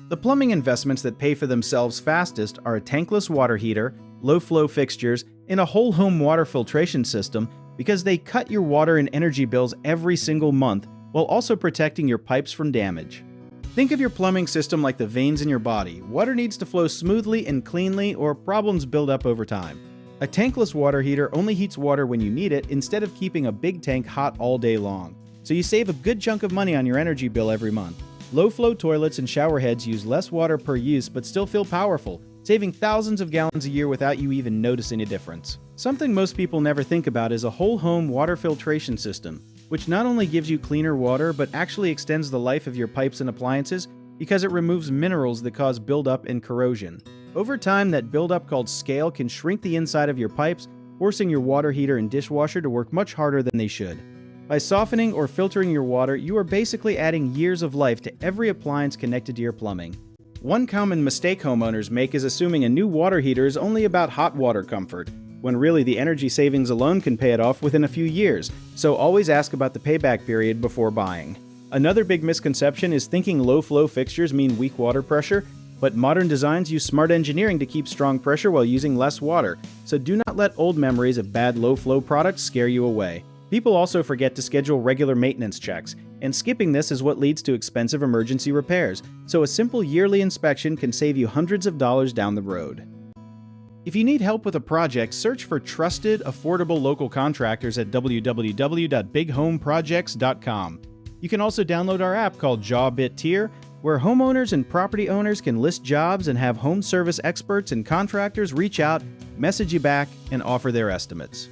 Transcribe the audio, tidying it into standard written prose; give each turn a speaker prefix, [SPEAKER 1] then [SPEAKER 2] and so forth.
[SPEAKER 1] The plumbing investments that pay for themselves fastest are a tankless water heater, low-flow fixtures, and a whole home water filtration system because they cut your water and energy bills every single month while also protecting your pipes from damage. Think of your plumbing system like the veins in your body. Water needs to flow smoothly and cleanly or problems build up over time. A tankless water heater only heats water when you need it instead of keeping a big tank hot all day long. So you save a good chunk of money on your energy bill every month. Low-flow toilets and shower heads use less water per use but still feel powerful, saving thousands of gallons a year without you even noticing a difference. Something most people never think about is a whole home water filtration system, which not only gives you cleaner water but actually extends the life of your pipes and appliances because it removes minerals that cause buildup and corrosion. Over time, that buildup called scale can shrink the inside of your pipes, forcing your water heater and dishwasher to work much harder than they should. By softening or filtering your water, you are basically adding years of life to every appliance connected to your plumbing. One common mistake homeowners make is assuming a new water heater is only about hot water comfort, when really the energy savings alone can pay it off within a few years, so always ask about the payback period before buying. Another big misconception is thinking low-flow fixtures mean weak water pressure, but modern designs use smart engineering to keep strong pressure while using less water, so do not let old memories of bad low-flow products scare you away. People also forget to schedule regular maintenance checks, and skipping this is what leads to expensive emergency repairs, so a simple yearly inspection can save you hundreds of dollars down the road. If you need help with a project, search for trusted, affordable local contractors at www.bighomeprojects.com. You can also download our app called JawBit Tier, where homeowners and property owners can list jobs and have home service experts and contractors reach out, message you back, and offer their estimates.